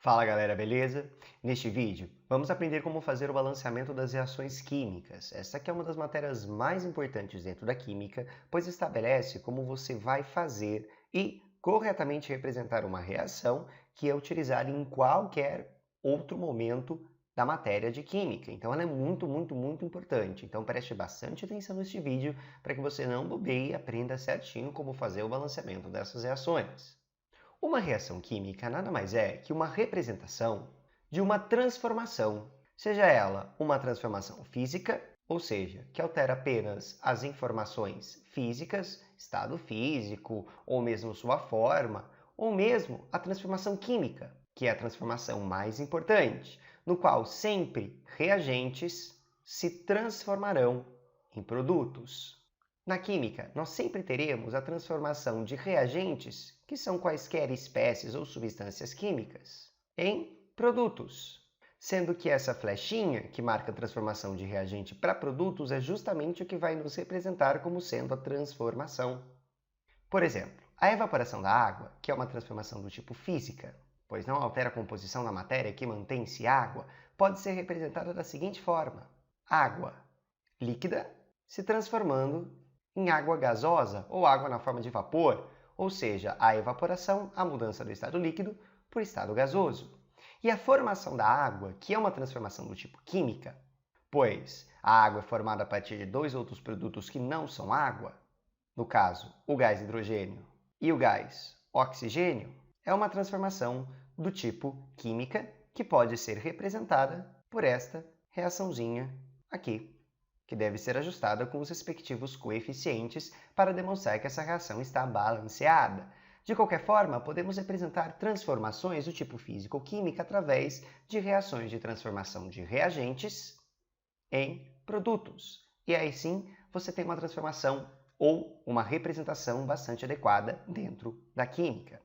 Fala galera, beleza? Neste vídeo, vamos aprender como fazer o balanceamento das reações químicas. Essa aqui é uma das matérias mais importantes dentro da química, pois estabelece como você vai fazer e corretamente representar uma reação que é utilizada em qualquer outro momento da matéria de química. Então ela é muito importante. Então preste bastante atenção neste vídeo para que você não bobeie e aprenda certinho como fazer o balanceamento dessas reações. Uma reação química nada mais é que uma representação de uma transformação, seja ela uma transformação física, ou seja, que altera apenas as informações físicas, estado físico, ou mesmo sua forma, ou mesmo a transformação química, que é a transformação mais importante, no qual sempre reagentes se transformarão em produtos. Na química, nós sempre teremos a transformação de reagentes, que são quaisquer espécies ou substâncias químicas, em produtos. Sendo que essa flechinha, que marca a transformação de reagente para produtos, é justamente o que vai nos representar como sendo a transformação. Por exemplo, a evaporação da água, que é uma transformação do tipo física, pois não altera a composição da matéria que mantém-se água, pode ser representada da seguinte forma: água líquida se transformando em água gasosa ou água na forma de vapor, ou seja, a evaporação, a mudança do estado líquido por estado gasoso. E a formação da água, que é uma transformação do tipo química, pois a água é formada a partir de dois outros produtos que não são água, no caso, o gás hidrogênio e o gás oxigênio, é uma transformação do tipo química que pode ser representada por esta reaçãozinha aqui, que deve ser ajustada com os respectivos coeficientes para demonstrar que essa reação está balanceada. De qualquer forma, podemos representar transformações do tipo físico ou química através de reações de transformação de reagentes em produtos. E aí sim, você tem uma transformação ou uma representação bastante adequada dentro da química.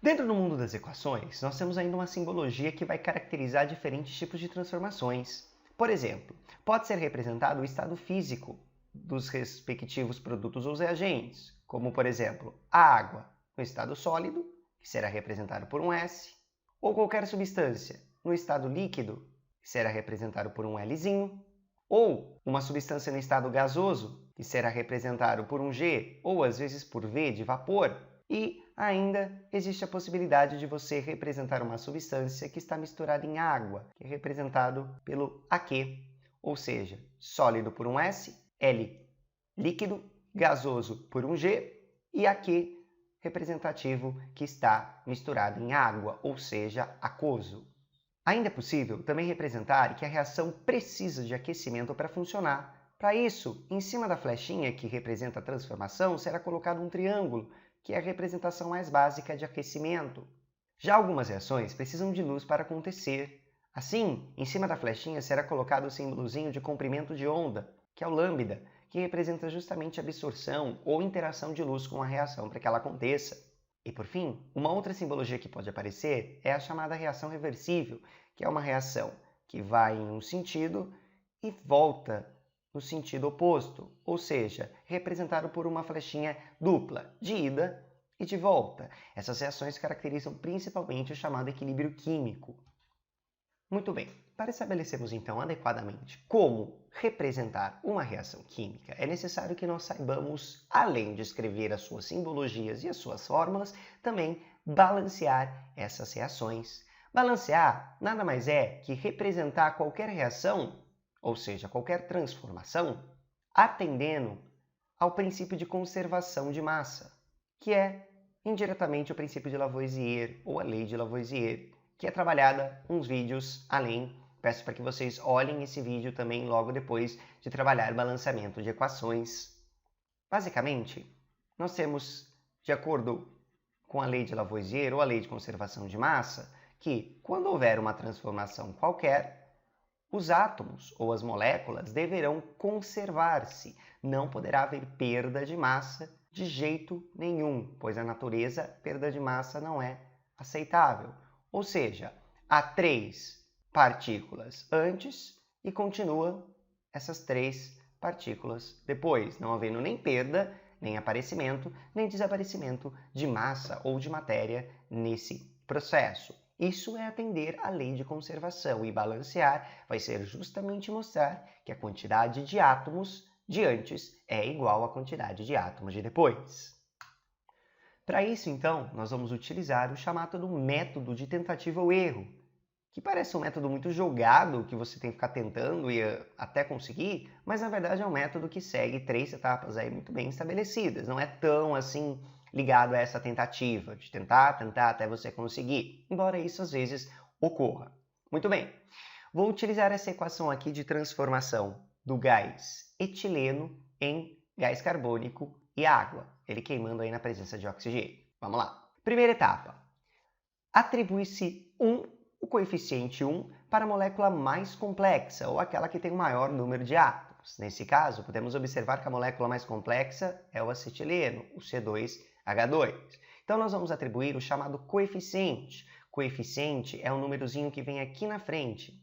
Dentro do mundo das equações, nós temos ainda uma simbologia que vai caracterizar diferentes tipos de transformações. Por exemplo, pode ser representado o estado físico dos respectivos produtos ou reagentes, como por exemplo, a água no estado sólido, que será representado por um S, ou qualquer substância no estado líquido, que será representado por um Lzinho, ou uma substância no estado gasoso, que será representado por um G, ou às vezes por V de vapor, e ainda existe a possibilidade de você representar uma substância que está misturada em água, que é representado pelo Aq, ou seja, sólido por um S, L líquido, gasoso por um G e Aq representativo que está misturado em água, ou seja, aquoso. Ainda é possível também representar que a reação precisa de aquecimento para funcionar. Para isso, em cima da flechinha que representa a transformação, será colocado um triângulo, que é a representação mais básica de aquecimento. Já algumas reações precisam de luz para acontecer. Assim, em cima da flechinha será colocado o símbolozinho de comprimento de onda, que é o lambda, que representa justamente a absorção ou interação de luz com a reação para que ela aconteça. E por fim, uma outra simbologia que pode aparecer é a chamada reação reversível, que é uma reação que vai em um sentido e volta no sentido oposto, ou seja, representado por uma flechinha dupla, de ida e de volta. Essas reações caracterizam principalmente o chamado equilíbrio químico. Muito bem, para estabelecermos então adequadamente como representar uma reação química, é necessário que nós saibamos, além de escrever as suas simbologias e as suas fórmulas, também balancear essas reações. Balancear nada mais é que representar qualquer reação, ou seja, qualquer transformação, atendendo ao princípio de conservação de massa, que é indiretamente o princípio de Lavoisier ou a lei de Lavoisier, que é trabalhada uns vídeos além. Peço para que vocês olhem esse vídeo também logo depois de trabalhar balanceamento de equações. Basicamente, nós temos, de acordo com a lei de Lavoisier ou a lei de conservação de massa, que quando houver uma transformação qualquer, os átomos ou as moléculas deverão conservar-se. Não poderá haver perda de massa de jeito nenhum, pois na natureza perda de massa não é aceitável. Ou seja, há 3 partículas antes e continua essas 3 partículas depois, não havendo nem perda, nem aparecimento, nem desaparecimento de massa ou de matéria nesse processo. Isso é atender à lei de conservação, e balancear vai ser justamente mostrar que a quantidade de átomos de antes é igual à quantidade de átomos de depois. Para isso, então, nós vamos utilizar o chamado método de tentativa ou erro, que parece um método muito jogado, que você tem que ficar tentando e até conseguir, mas na verdade é um método que segue 3 etapas aí muito bem estabelecidas. Não é tão assim ligado a essa tentativa de tentar até você conseguir, embora isso às vezes ocorra. Muito bem, vou utilizar essa equação aqui de transformação do gás etileno em gás carbônico e água, ele queimando aí na presença de oxigênio. Vamos lá. Primeira etapa. Atribui-se o coeficiente 1 para a molécula mais complexa, ou aquela que tem o maior número de átomos. Nesse caso, podemos observar que a molécula mais complexa é o acetileno, o C2H2. Então, nós vamos atribuir o chamado coeficiente. Coeficiente é um númerozinho que vem aqui na frente,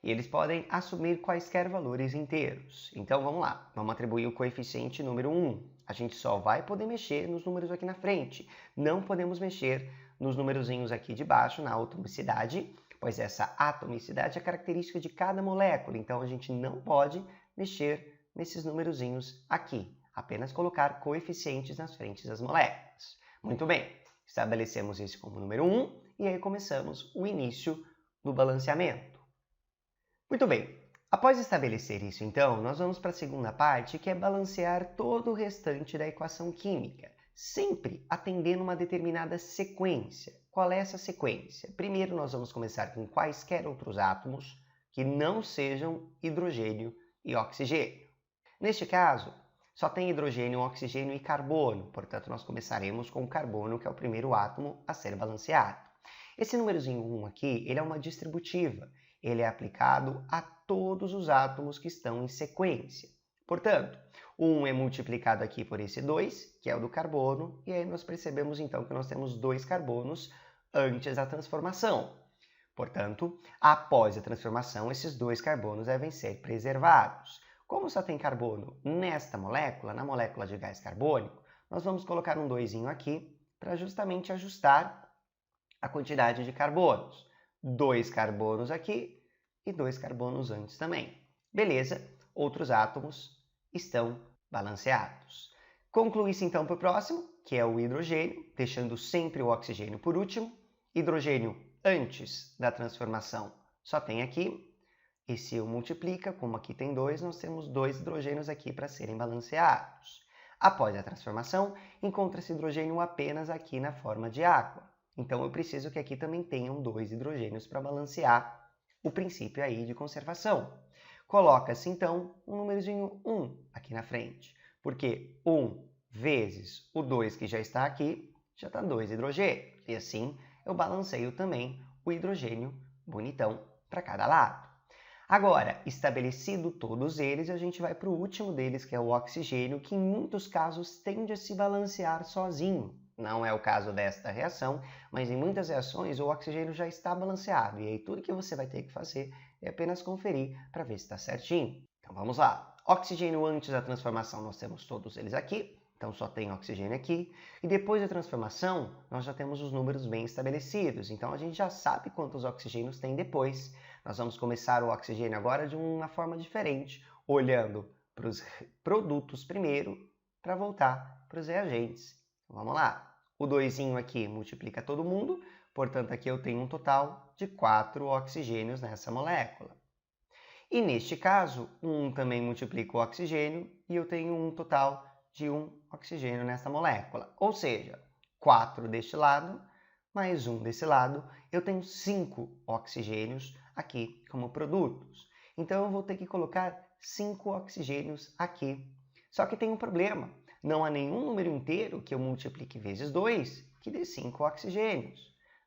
e eles podem assumir quaisquer valores inteiros. Então, vamos lá. Vamos atribuir o coeficiente número 1. A gente só vai poder mexer nos números aqui na frente. Não podemos mexer nos numerozinhos aqui de baixo, na atomicidade, pois essa atomicidade é característica de cada molécula. Então, a gente não pode mexer nesses numerozinhos aqui. Apenas colocar coeficientes nas frentes das moléculas. Muito bem. Estabelecemos isso como número 1 e aí começamos o início do balanceamento. Muito bem, após estabelecer isso então, nós vamos para a segunda parte, que é balancear todo o restante da equação química, sempre atendendo uma determinada sequência. Qual é essa sequência? Primeiro nós vamos começar com quaisquer outros átomos que não sejam hidrogênio e oxigênio. Neste caso, só tem hidrogênio, oxigênio e carbono, portanto nós começaremos com o carbono, que é o primeiro átomo a ser balanceado. Esse númerozinho 1 aqui, ele é uma distributiva. Ele é aplicado a todos os átomos que estão em sequência. Portanto, o 1 é multiplicado aqui por esse 2, que é o do carbono, e aí nós percebemos então que nós temos 2 carbonos antes da transformação. Portanto, após a transformação, esses 2 carbonos devem ser preservados. Como só tem carbono nesta molécula, na molécula de gás carbônico, nós vamos colocar um 2 aqui para justamente ajustar a quantidade de carbonos. 2 carbonos aqui e 2 carbonos antes também. Beleza, outros átomos estão balanceados. Conclui-se então para o próximo, que é o hidrogênio, deixando sempre o oxigênio por último. Hidrogênio antes da transformação só tem aqui. E se eu multiplica, como aqui tem 2, nós temos 2 hidrogênios aqui para serem balanceados. Após a transformação, encontra-se hidrogênio apenas aqui na forma de água. Então, eu preciso que aqui também tenham 2 hidrogênios para balancear o princípio aí de conservação. Coloca-se, então, um númerozinho 1 aqui na frente, porque 1 vezes o 2 que já está aqui, já está 2 hidrogênios. E assim, eu balanceio também o hidrogênio bonitão para cada lado. Agora, estabelecido todos eles, a gente vai para o último deles, que é o oxigênio, que em muitos casos tende a se balancear sozinho. Não é o caso desta reação, mas em muitas reações o oxigênio já está balanceado. E aí tudo que você vai ter que fazer é apenas conferir para ver se está certinho. Então vamos lá. Oxigênio antes da transformação, nós temos todos eles aqui. Então só tem oxigênio aqui. E depois da transformação, nós já temos os números bem estabelecidos. Então a gente já sabe quantos oxigênios tem depois. Nós vamos começar o oxigênio agora de uma forma diferente, olhando para os produtos primeiro, para voltar para os reagentes. Então, vamos lá. O 2 aqui multiplica todo mundo, portanto aqui eu tenho um total de 4 oxigênios nessa molécula. E neste caso, 1 também multiplica o oxigênio e eu tenho um total de 1 oxigênio nessa molécula. Ou seja, 4 deste lado, mais 1 desse lado, eu tenho 5 oxigênios aqui como produtos. Então eu vou ter que colocar 5 oxigênios aqui. Só que tem um problema. Não há nenhum número inteiro que eu multiplique vezes 2 que dê 5 oxigênios.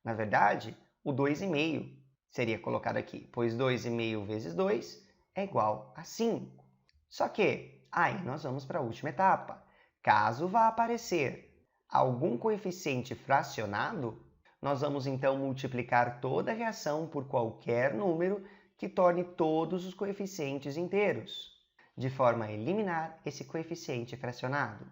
Na verdade, o 2,5 seria colocado aqui, pois 2,5 vezes 2 é igual a 5. Só que aí nós vamos para a última etapa. Caso vá aparecer algum coeficiente fracionado, nós vamos então multiplicar toda a reação por qualquer número que torne todos os coeficientes inteiros, de forma a eliminar esse coeficiente fracionado.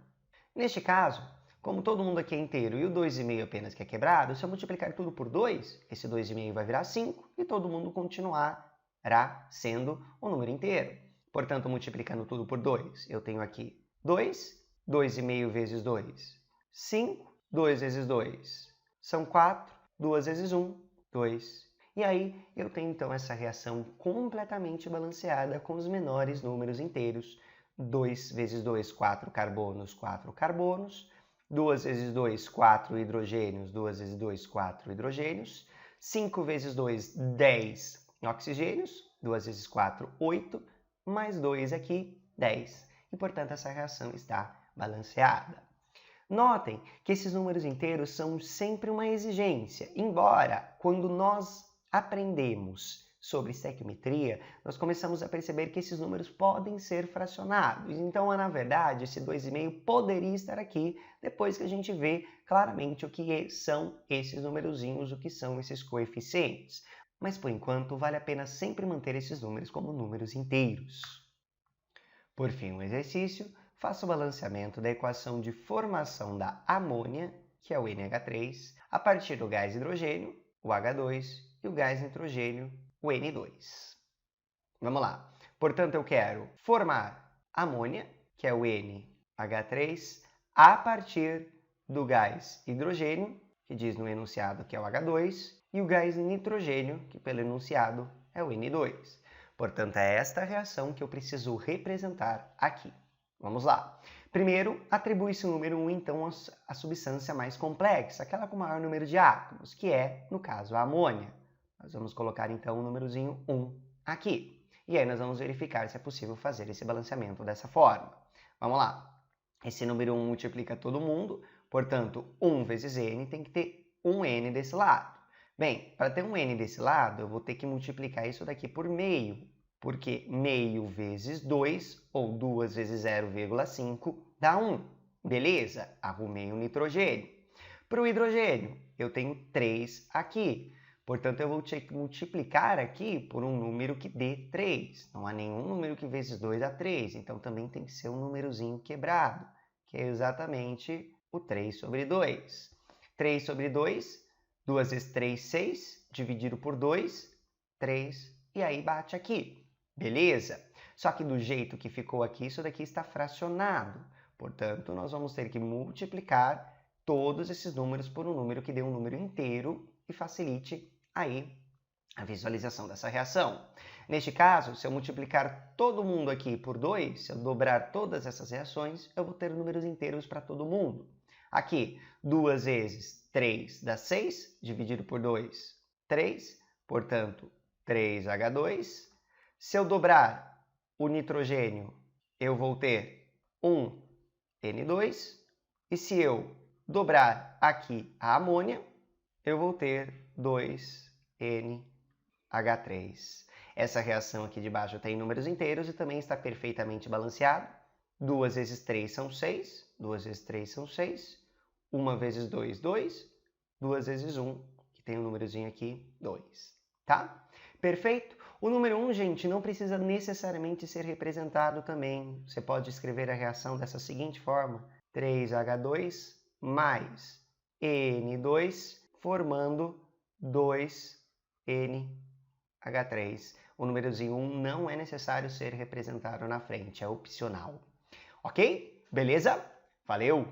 Neste caso, Como todo mundo aqui é inteiro e o 2,5 apenas que é quebrado, se eu multiplicar tudo por 2, esse 2,5 vai virar 5 e todo mundo continuará sendo um número inteiro. Portanto, multiplicando tudo por 2, eu tenho aqui 2, 2,5 vezes 2, 5, 2 vezes 2, são 4, 2 vezes 1, 2. E aí eu tenho então essa reação completamente balanceada com os menores números inteiros. 2 vezes 2, 4 carbonos, 4 carbonos. 2 vezes 2, 4 hidrogênios, 2 vezes 2, 4 hidrogênios. 5 vezes 2, 10 oxigênios. 2 vezes 4, 8. Mais 2 aqui, 10. E, portanto, essa reação está balanceada. Notem que esses números inteiros são sempre uma exigência, embora quando nós aprendemos sobre estequiometria, nós começamos a perceber que esses números podem ser fracionados. Então, na verdade, esse 2,5 poderia estar aqui depois que a gente vê claramente o que são esses numerozinhos, o que são esses coeficientes. Mas, por enquanto, vale a pena sempre manter esses números como números inteiros. Por fim, um exercício. Faça o balanceamento da equação de formação da amônia, que é o NH3, a partir do gás hidrogênio, o H2, e o gás nitrogênio, o N2. Vamos lá. Portanto, eu quero formar amônia, que é o NH3, a partir do gás hidrogênio, que diz no enunciado que é o H2, e o gás nitrogênio, que pelo enunciado é o N2. Portanto, é esta reação que eu preciso representar aqui. Vamos lá. Primeiro, atribui-se o número 1, então, à substância mais complexa, aquela com maior número de átomos, que é, no caso, a amônia. Nós vamos colocar, então, o númerozinho 1 aqui. E aí nós vamos verificar se é possível fazer esse balanceamento dessa forma. Vamos lá. Esse número 1 multiplica todo mundo, portanto, 1 vezes n tem que ter um n desse lado. Bem, para ter um n desse lado, eu vou ter que multiplicar isso daqui por meio, porque meio vezes 2, ou 2 vezes 0,5, dá 1. Beleza? Arrumei o nitrogênio. Para o hidrogênio, eu tenho 3 aqui. Portanto, eu vou ter que multiplicar aqui por um número que dê 3. Não há nenhum número que vezes 2 dá 3, então também tem que ser um númerozinho quebrado, que é exatamente o 3 sobre 2. 3 sobre 2, 2 vezes 3, 6, dividido por 2, 3, e aí bate aqui. Beleza? Só que do jeito que ficou aqui, isso daqui está fracionado. Portanto, nós vamos ter que multiplicar todos esses números por um número que dê um número inteiro e facilite aí a visualização dessa reação. Neste caso, se eu multiplicar todo mundo aqui por 2, se eu dobrar todas essas reações, eu vou ter números inteiros para todo mundo. Aqui, 2 vezes 3 dá 6, dividido por 2, 3. Portanto, 3H2. Se eu dobrar o nitrogênio, eu vou ter 1N2. E se eu dobrar aqui a amônia, eu vou ter 2NH3. Essa reação aqui de baixo tem números inteiros e também está perfeitamente balanceado. 2 vezes 3 são 6. 2 vezes 3 são 6. 1 vezes 2, 2. 2 vezes 1, que tem um númerozinho aqui, 2. Tá? Perfeito? O número 1, gente, não precisa necessariamente ser representado também. Você pode escrever a reação dessa seguinte forma: 3H2 mais N2 formando 2NH3. O númerozinho 1 não é necessário ser representado na frente, é opcional. Ok? Beleza? Valeu!